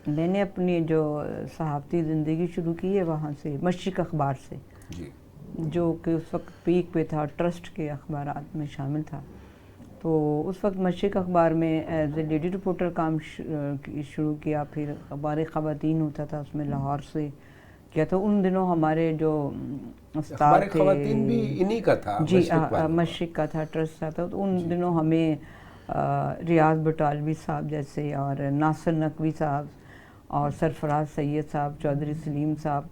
میں نے اپنی جو صحافتی زندگی شروع کی ہے وہاں سے، مشرق اخبار سے، جو کہ اس وقت پیک پہ تھا، ٹرسٹ کے اخبارات میں شامل تھا. تو اس وقت مشرق اخبار میں ایز اے لیڈی رپورٹر کام شروع کیا. پھر اخبار خواتین ہوتا تھا، اس میں لاہور سے کیا تھا. ان دنوں ہمارے جو استاد تھے، خواتین بھی انہی کا تھا، جی مشرق کا تھا، ٹرسٹ کا تھا. تو ان دنوں ہمیں ریاض بٹالوی صاحب جیسے، اور ناصر نقوی صاحب، اور سرفراز سید صاحب، چودھری سلیم صاحب،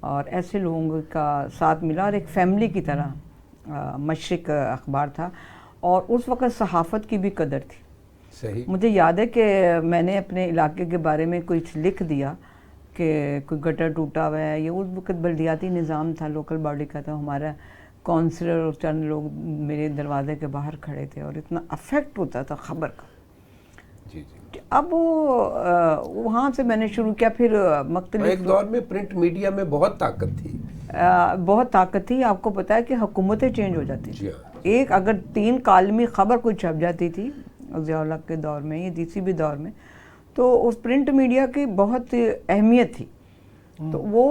اور ایسے لوگوں کا ساتھ ملا، اور ایک فیملی کی طرح مشرق اخبار تھا. اور اس وقت صحافت کی بھی قدر تھی. صحیح. مجھے یاد ہے کہ میں نے اپنے علاقے کے بارے میں کچھ لکھ دیا کہ کوئی گٹر ٹوٹا ہوا ہے. یہ اس وقت بلدیاتی نظام تھا، لوکل باڈی کا تھا. ہمارا کونسلر اور چند لوگ میرے دروازے کے باہر کھڑے تھے، اور اتنا افیکٹ ہوتا تھا خبر کا. جی. اب وہاں سے میں نے شروع کیا. پھر مختلف ایک دور میں پرنٹ میڈیا میں بہت طاقت تھی. بہت طاقت تھی. آپ کو پتا ہے کہ حکومتیں چینج ہو جاتی تھیں. جی ہاں. ایک اگر 3 کالمی خبر کوئی چھپ جاتی تھی ضیاء الحق کے دور میں یا کسی بھی دور میں، تو اس پرنٹ میڈیا کی بہت اہمیت تھی. تو وہ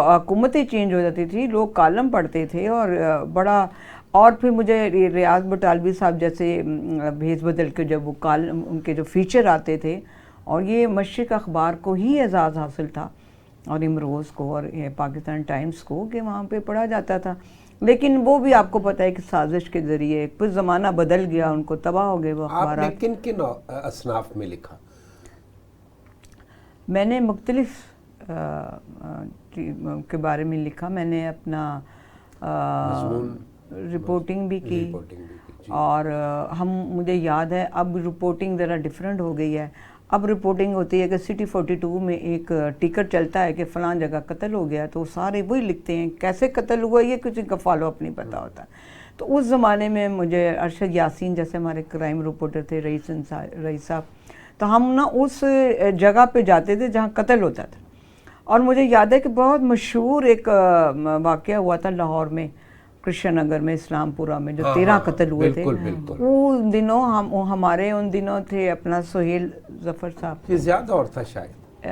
حکومتیں چینج ہو جاتی تھی، لوگ کالم پڑھتے تھے، اور بڑا. اور پھر مجھے ریاض بٹالوی صاحب جیسے بھیس بدل کے جب وہ کالم، ان کے جو فیچر آتے تھے، اور یہ مشرق اخبار کو ہی اعزاز حاصل تھا، اور امروز کو، اور پاکستان ٹائمز کو، کہ وہاں پہ پڑھا جاتا تھا. لیکن وہ بھی آپ کو پتہ ہے کہ سازش کے ذریعے پھر زمانہ بدل گیا، ان کو تباہ ہو گئے وہ اخبارات. آپ نے کن اصناف میں لکھا؟ میں نے مختلف کے بارے میں لکھا. میں نے اپنا رپورٹنگ بھی کی، اور مجھے یاد ہے اب رپورٹنگ ذرا ڈیفرنٹ ہو گئی ہے. اب رپورٹنگ ہوتی ہے کہ سٹی 42 میں ایک ٹکٹ چلتا ہے کہ فلاں جگہ قتل ہو گیا، تو سارے وہی لکھتے ہیں. کیسے قتل ہوا یہ کسی کا فالو اپ نہیں پتہ ہوتا. تو اس زمانے میں مجھے ارشد یاسین جیسے ہمارے کرائم رپورٹر تھے، رئیس صاحب، تو ہم نا اس جگہ پہ جاتے تھے جہاں قتل ہوتا تھا. اور مجھے یاد ہے کہ بہت مشہور ایک واقعہ ہوا تھا لاہور میں، کرشن نگر میں، اسلام پورہ میں، جو 13 قتل ہوئے تھے. ان دنوں ہمارے ان دنوں تھے اپنا سہیل ظفر صاحب. یہ زیادہ اور تھا شاید،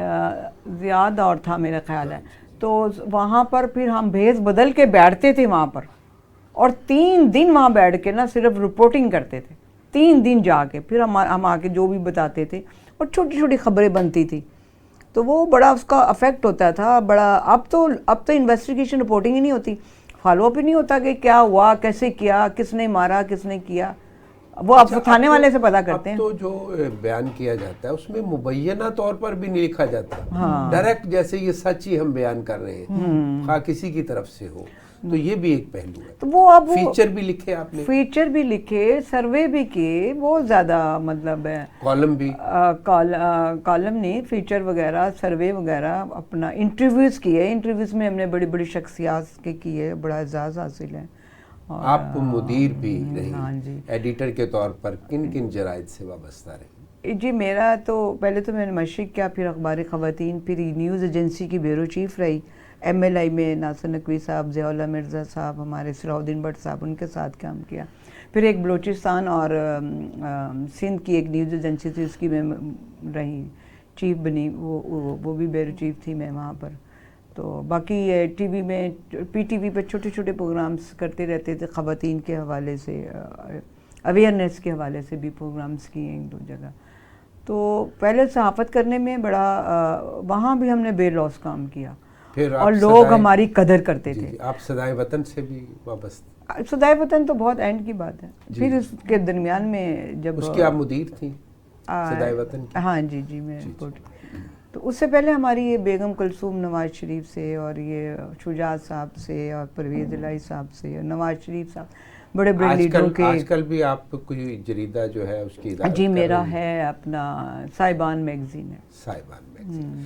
زیادہ اور تھا میرا خیال ہے. تو وہاں پر پھر ہم بھیس بدل کے بیٹھتے تھے وہاں پر، اور 3 دن وہاں بیٹھ کے نا صرف رپورٹنگ کرتے تھے. 3 دن جا کے پھر ہم آ کے جو بھی بتاتے تھے، اور چھوٹی چھوٹی خبریں بنتی تھی. تو وہ بڑا اس کا افیکٹ ہوتا تھا بڑا. اب تو انویسٹیگیشن رپورٹنگ ہی نہیں ہوتی، فالو اپ ہی نہیں ہوتا کہ کیا ہوا، کیسے کیا، کس نے مارا، کس نے کیا. وہ اب تھانے والے سے پتہ کرتے ہیں. اب تو جو بیان کیا جاتا ہے اس میں مبینہ طور پر بھی نہیں لکھا جاتا، ڈائریکٹ جیسے یہ سچ ہی ہم بیان کر رہے ہیں، خواہ کسی کی طرف سے ہو. تو یہ بھی ایک پہلو ہے. تو وہ اب فیچر بھی لکھے آپ نے؟ فیچر بھی لکھے، سروے بھی کیے، بہت زیادہ مطلب ہے. کالم بھی؟ کالم نہیں، فیچر وغیرہ، سروے وغیرہ، اپنا انٹرویوز کیے. انٹرویوز میں ہم نے بڑی بڑی شخصیات کے کیے، بڑا اعزاز حاصل ہے. آپ مدیر بھی رہی، ہاں جی، ایڈیٹر کے طور پر کن کن جرائد سے وابستہ رہی؟ جی میرا تو پہلے تو میں نے مشرق کیا، پھر اخبار خواتین، پھر نیوز ایجنسی کی بیورو چیف رہی. ایم ایل آئی میں ناصر نقوی صاحب، ضیاء اللہ مرزا صاحب، ہمارے صلاح الدین بٹ صاحب، ان کے ساتھ کام کیا. پھر ایک بلوچستان اور سندھ کی ایک نیوز ایجنسی تھی، اس کی میں رہی، چیف بنی. وہ بھی بیورو چیف تھی میں وہاں پر. تو باقی ٹی وی میں، پی ٹی وی پہ چھوٹے چھوٹے پروگرامز کرتے رہتے تھے، خواتین کے حوالے سے، اویئرنیس کے حوالے سے بھی پروگرامز کیے 1-2 جگہ. تو پہلے صحافت کرنے میں بڑا، وہاں بھی ہم نے بے لوس کام کیا، اور لوگ ہماری قدر کرتے تھے. آپ صدائے وطن سے بھی وابستہ؟ صدائے وطن تو بہت اینڈ کی بات ہے. پھر اس کے درمیان میں جب اس کی آپ مدیر تھیں صدائے وطن کی؟ ہاں جی میں رپورٹ. تو اس سے پہلے ہماری یہ بیگم کلثوم نواز شریف سے، اور یہ شجاعت صاحب سے، اور پرویز الہی صاحب سے، اور نواز شریف صاحب، بڑے بڑے لیڈروں کے. آج کل بھی آپ کوئی جریدہ جو ہے اس کی ادارت جی میرا ہے اپنا صاحبان میگزین ہے. صاحبان میگزین.